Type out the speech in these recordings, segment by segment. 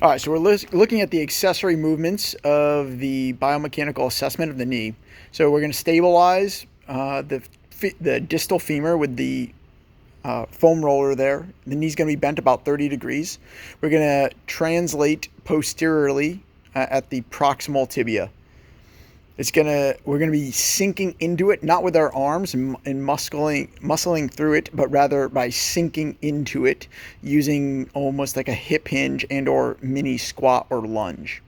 All right, so we're looking at the accessory movements of the biomechanical assessment of the knee. So we're going to stabilize the distal femur with the foam roller there. The knee's going to be bent about 30 degrees. We're going to translate posteriorly at the proximal tibia. We're gonna be sinking into it, not with our arms and muscling through it, but rather by sinking into it using almost like a hip hinge and or mini squat or lunge.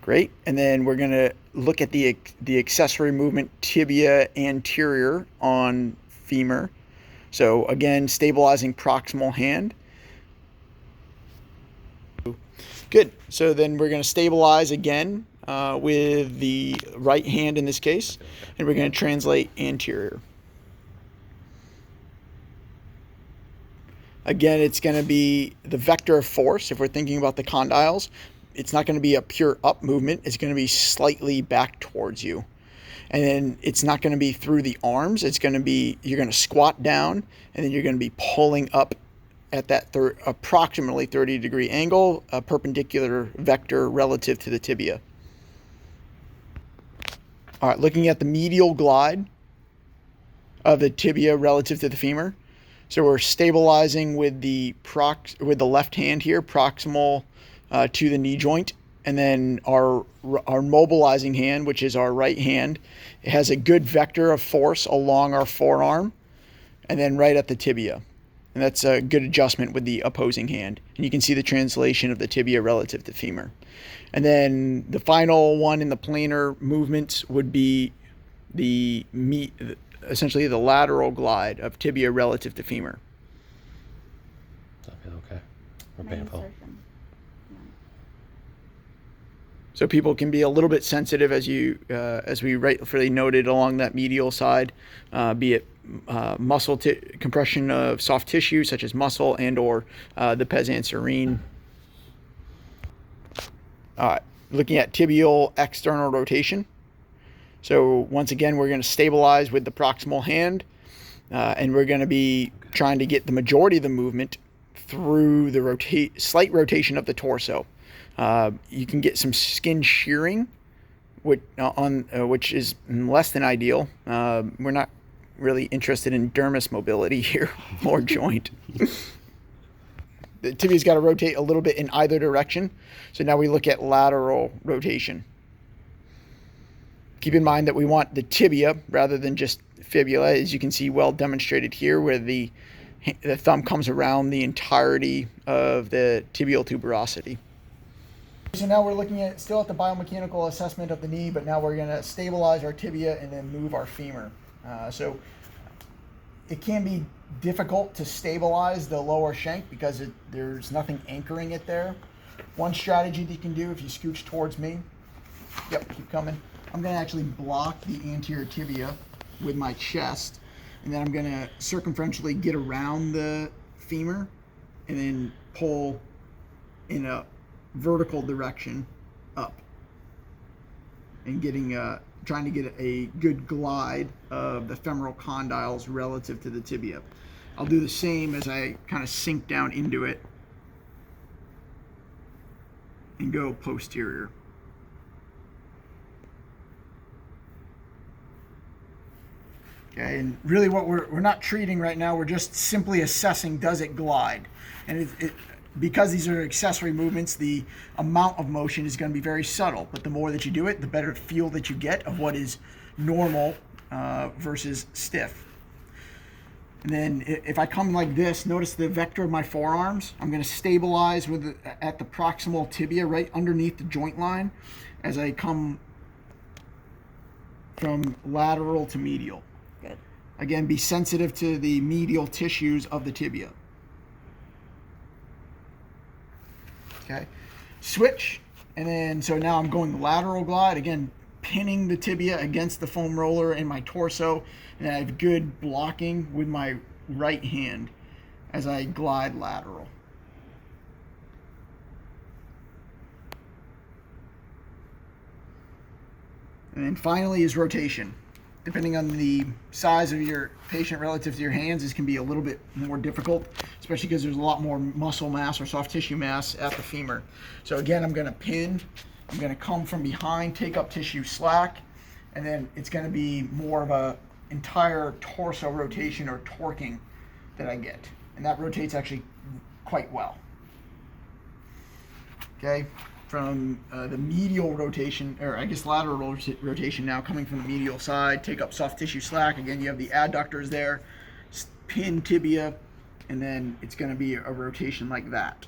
Great. And then we're gonna look at the accessory movement tibia anterior on femur. So again, stabilizing proximal hand. Good. So then we're going to stabilize again with the right hand in this case, and we're going to translate anterior. Again, it's going to be the vector of force. If we're thinking about the condyles, it's not going to be a pure up movement. It's going to be slightly back towards you. And then it's not going to be through the arms. It's going to be, you're going to squat down, and then you're going to be pulling up at that approximately 30-degree angle, a perpendicular vector relative to the tibia. All right, looking at the medial glide of the tibia relative to the femur. So we're stabilizing with the left hand here, proximal to the knee joint, and then our mobilizing hand, which is our right hand, it has a good vector of force along our forearm, and then right at the tibia. And that's a good adjustment with the opposing hand. And you can see the translation of the tibia relative to femur. And then the final one in the planar movements would be essentially the lateral glide of tibia relative to femur. Okay. Or painful. So people can be a little bit sensitive as we rightfully noted along that medial side, be it muscle compression of soft tissue such as muscle and or the pes anserine. All right, looking at tibial external rotation. So once again, we're going to stabilize with the proximal hand, and we're going to be trying to get the majority of the movement through the slight rotation of the torso. You can get some skin shearing, which is less than ideal. We're not really interested in dermis mobility here or joint. The tibia's got to rotate a little bit in either direction. So now we look at lateral rotation. Keep in mind that we want the tibia rather than just fibula, as you can see well demonstrated here, where the thumb comes around the entirety of the tibial tuberosity. So now we're looking at still at the biomechanical assessment of the knee, but now we're going to stabilize our tibia and then move our femur. So it can be difficult to stabilize the lower shank because there's nothing anchoring it there. One strategy that you can do if you scooch towards me, yep, keep coming. I'm going to actually block the anterior tibia with my chest, and then I'm going to circumferentially get around the femur and then pull in a vertical direction up and trying to get a good glide of the femoral condyles relative to the tibia. I'll do the same as I kind of sink down into it and go posterior. Okay, and really what we're not treating right now, we're just simply assessing, does it glide? And because these are accessory movements, the amount of motion is going to be very subtle, but the more that you do it, the better feel that you get of what is normal versus stiff. And then if I come like this, notice the vector of my forearms. I'm going to stabilize at the proximal tibia right underneath the joint line as I come from lateral to medial. Good. Again, be sensitive to the medial tissues of the tibia. Okay, switch, and then so now I'm going lateral glide, again pinning the tibia against the foam roller in my torso, and I have good blocking with my right hand as I glide lateral. And then finally is rotation. depending on the size of your patient relative to your hands, this can be a little bit more difficult, especially because there's a lot more muscle mass or soft tissue mass at the femur. So again, I'm going to pin, I'm going to come from behind, take up tissue slack, and then it's going to be more of a entire torso rotation or torquing that I get. And that rotates actually quite well. Okay, from the medial rotation, or I guess lateral rotation now, coming from the medial side, take up soft tissue slack. Again, you have the adductors there, pin tibia, and then it's going to be a rotation like that.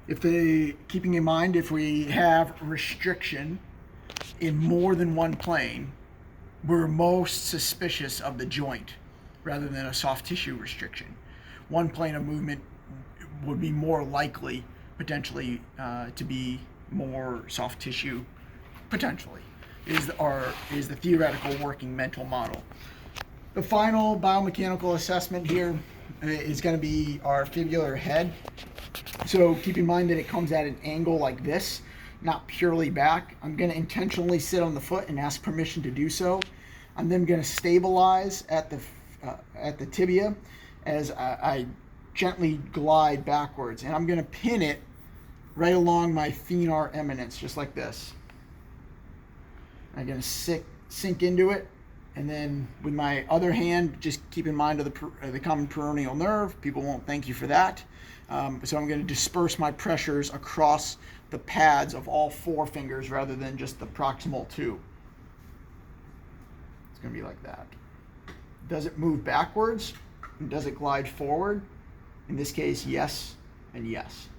Keeping in mind, if we have restriction in more than one plane, we're most suspicious of the joint rather than a soft tissue restriction. One plane of movement would be more likely potentially to be more soft tissue, potentially, is the theoretical working mental model. The final biomechanical assessment here is going to be our fibular head. So keep in mind that it comes at an angle like this, not purely back. I'm going to intentionally sit on the foot and ask permission to do so. I'm then going to stabilize at the tibia as I gently glide backwards, and I'm going to pin it right along my thenar eminence, just like this. I'm going to sink into it, and then with my other hand, just keep in mind of the common peroneal nerve. People won't thank you for that. So I'm going to disperse my pressures across the pads of all four fingers rather than just the proximal two. It's going to be like that. Does it move backwards? And does it glide forward? In this case, yes and yes.